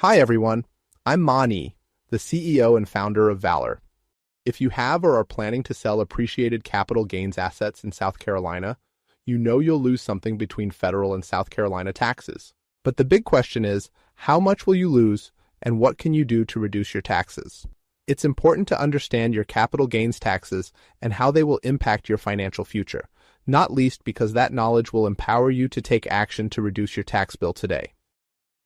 Hi everyone, I'm Mani, the CEO and founder of Valor. If you have or are planning to sell appreciated capital gains assets in South Carolina, you know you'll lose something between federal and South Carolina taxes. But the big question is, how much will you lose and what can you do to reduce your taxes? It's important to understand your capital gains taxes and how they will impact your financial future, not least because that knowledge will empower you to take action to reduce your tax bill today.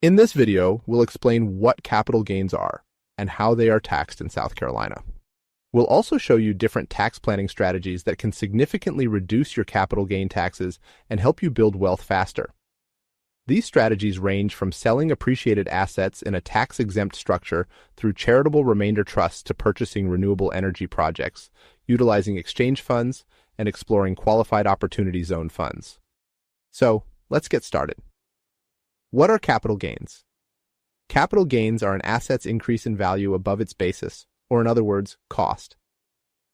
In this video, we'll explain what capital gains are and how they are taxed in South Carolina. We'll also show you different tax planning strategies that can significantly reduce your capital gain taxes and help you build wealth faster. These strategies range from selling appreciated assets in a tax-exempt structure through charitable remainder trusts to purchasing renewable energy projects, utilizing exchange funds, and exploring qualified opportunity zone funds. So, let's get started. What are capital gains? Capital gains are an asset's increase in value above its basis, or in other words, cost.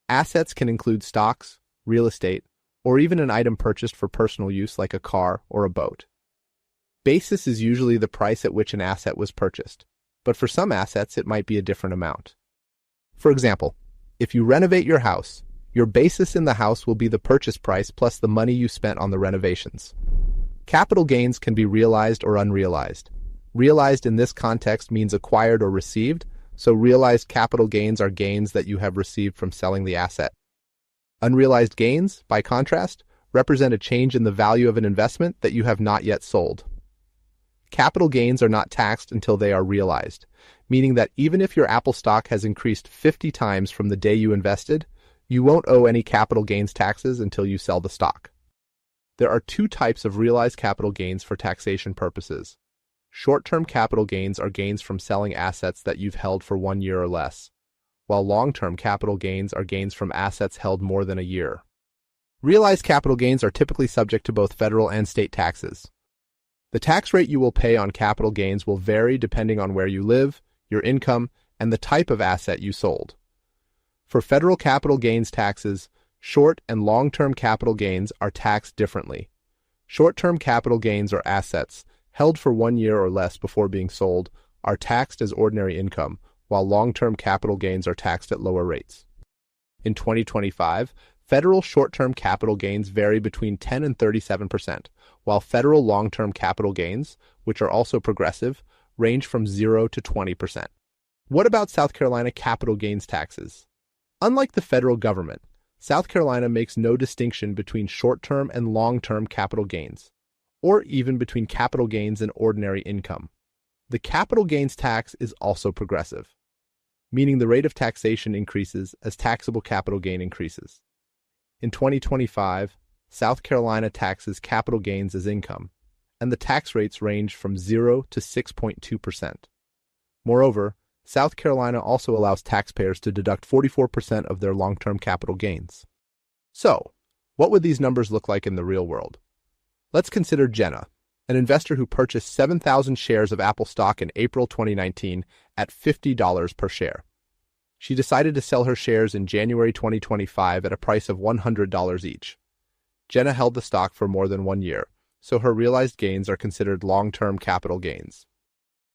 Assets can include stocks, real estate, or even an item purchased for personal use like a car or a boat. Basis is usually the price at which an asset was purchased, but for some assets it might be a different amount. For example, if you renovate your house, your basis in the house will be the purchase price plus the money you spent on the renovations. Capital gains can be realized or unrealized. Realized in this context means acquired or received, so realized capital gains are gains that you have received from selling the asset. Unrealized gains, by contrast, represent a change in the value of an investment that you have not yet sold. Capital gains are not taxed until they are realized, meaning that even if your Apple stock has increased 50 times from the day you invested, you won't owe any capital gains taxes until you sell the stock. There are two types of realized capital gains for taxation purposes. Short-term capital gains are gains from selling assets that you've held for 1 year or less, while long-term capital gains are gains from assets held more than a year. Realized capital gains are typically subject to both federal and state taxes. The tax rate you will pay on capital gains will vary depending on where you live, your income, and the type of asset you sold. For federal capital gains taxes, short and long-term capital gains are taxed differently. Short-term capital gains or assets held for 1 year or less before being sold are taxed as ordinary income, while long-term capital gains are taxed at lower rates. In 2025, federal short-term capital gains vary between 10 and 37%, while federal long-term capital gains, which are also progressive, range from 0 to 20%. What about South Carolina capital gains taxes? Unlike the federal government, South Carolina makes no distinction between short-term and long-term capital gains, or even between capital gains and ordinary income. The capital gains tax is also progressive, meaning the rate of taxation increases as taxable capital gain increases. In 2025, South Carolina taxes capital gains as income, and the tax rates range from 0 to 6.2%. Moreover, South Carolina also allows taxpayers to deduct 44% of their long-term capital gains. So, what would these numbers look like in the real world? Let's consider Jenna, an investor who purchased 7,000 shares of Apple stock in April 2019 at $50 per share. She decided to sell her shares in January 2025 at a price of $100 each. Jenna held the stock for more than 1 year, so her realized gains are considered long-term capital gains.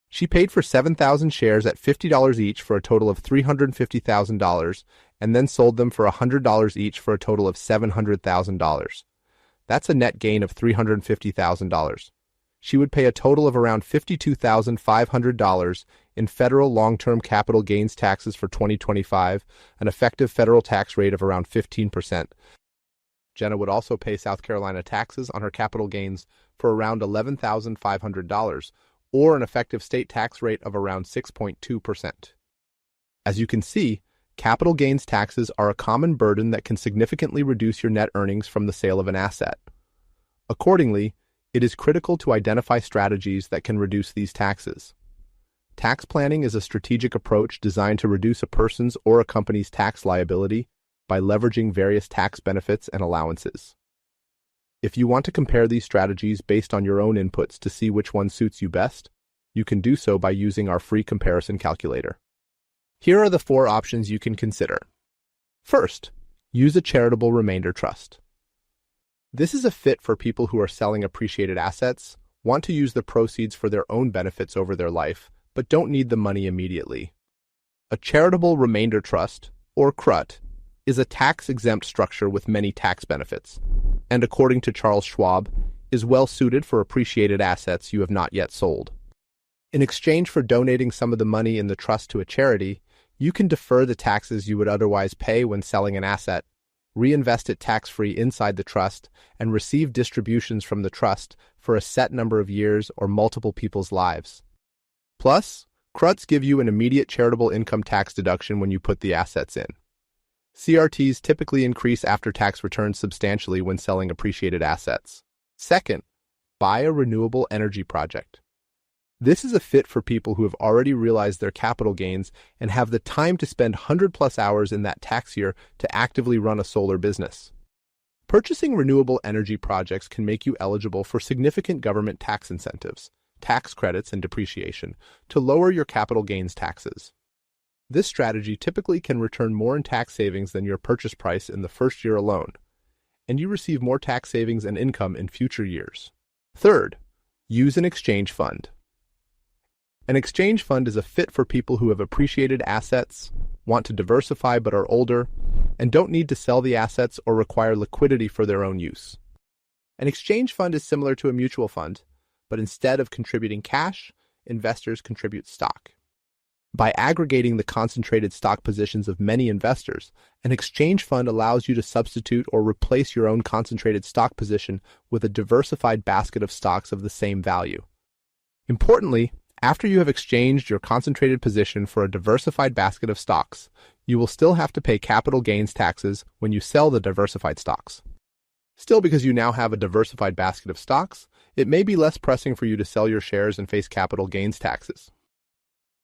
She paid for 7,000 shares at $50 each for a total of $350,000 and then sold them for $100 each for a total of $700,000. That's a net gain of $350,000. She would pay a total of around $52,500 in federal long-term capital gains taxes for 2025, an effective federal tax rate of around 15%. Jenna would also pay South Carolina taxes on her capital gains for around $11,500, or an effective state tax rate of around 6.2%. As you can see, capital gains taxes are a common burden that can significantly reduce your net earnings from the sale of an asset. Accordingly, it is critical to identify strategies that can reduce these taxes. Tax planning is a strategic approach designed to reduce a person's or a company's tax liability by leveraging various tax benefits and allowances. If you want to compare these strategies based on your own inputs to see which one suits you best, you can do so by using our free comparison calculator. Here are the 4 options you can consider. First, use a charitable remainder trust. This is a fit for people who are selling appreciated assets, want to use the proceeds for their own benefits over their life, but don't need the money immediately. A charitable remainder trust, or CRUT, is a tax-exempt structure with many tax benefits, and according to Charles Schwab, is well suited for appreciated assets you have not yet sold. In exchange for donating some of the money in the trust to a charity, you can defer the taxes you would otherwise pay when selling an asset, reinvest it tax-free inside the trust, and receive distributions from the trust for a set number of years or multiple people's lives. Plus, CRUTs give you an immediate charitable income tax deduction when you put the assets in. CRTs typically increase after-tax returns substantially when selling appreciated assets. Second, buy a renewable energy project. This is a fit for people who have already realized their capital gains and have the time to spend 100+ hours in that tax year to actively run a solar business. Purchasing renewable energy projects can make you eligible for significant government tax incentives, tax credits, and depreciation to lower your capital gains taxes. This strategy typically can return more in tax savings than your purchase price in the first year alone, and you receive more tax savings and income in future years. Third, use an exchange fund. An exchange fund is a fit for people who have appreciated assets, want to diversify but are older, and don't need to sell the assets or require liquidity for their own use. An exchange fund is similar to a mutual fund, but instead of contributing cash, investors contribute stock. By aggregating the concentrated stock positions of many investors, an exchange fund allows you to substitute or replace your own concentrated stock position with a diversified basket of stocks of the same value. Importantly, after you have exchanged your concentrated position for a diversified basket of stocks, you will still have to pay capital gains taxes when you sell the diversified stocks. Still, because you now have a diversified basket of stocks, it may be less pressing for you to sell your shares and face capital gains taxes.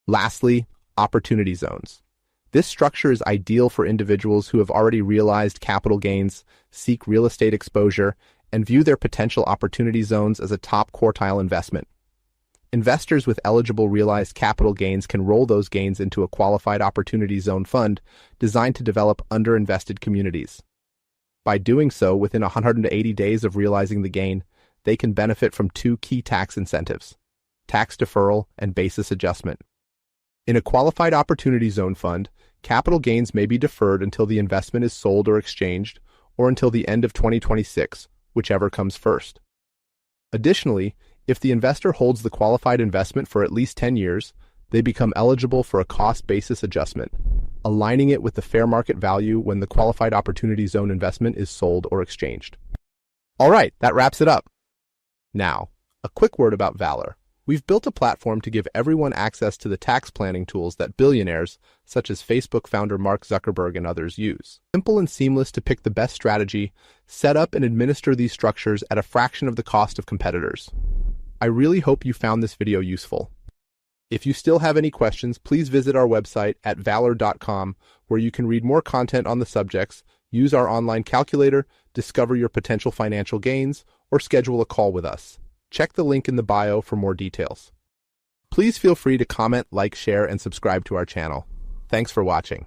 Lastly, opportunity zones. This structure is ideal for individuals who have already realized capital gains, seek real estate exposure, and view their potential opportunity zones as a top quartile investment. Investors with eligible realized capital gains can roll those gains into a qualified opportunity zone fund designed to develop underinvested communities. By doing so, within 180 days of realizing the gain, they can benefit from two key tax incentives: tax deferral and basis adjustment. In a qualified opportunity zone fund, capital gains may be deferred until the investment is sold or exchanged, or until the end of 2026, whichever comes first. Additionally, if the investor holds the qualified investment for at least 10 years, they become eligible for a cost basis adjustment, aligning it with the fair market value when the qualified opportunity zone investment is sold or exchanged. All right, that wraps it up. Now, a quick word about Valor. We've built a platform to give everyone access to the tax planning tools that billionaires, such as Facebook founder Mark Zuckerberg and others, use. Simple and seamless to pick the best strategy, set up and administer these structures at a fraction of the cost of competitors. I really hope you found this video useful. If you still have any questions, please visit our website at valor.com, where you can read more content on the subjects, use our online calculator, discover your potential financial gains, or schedule a call with us. Check the link in the bio for more details. Please feel free to comment, like, share, and subscribe to our channel. Thanks for watching.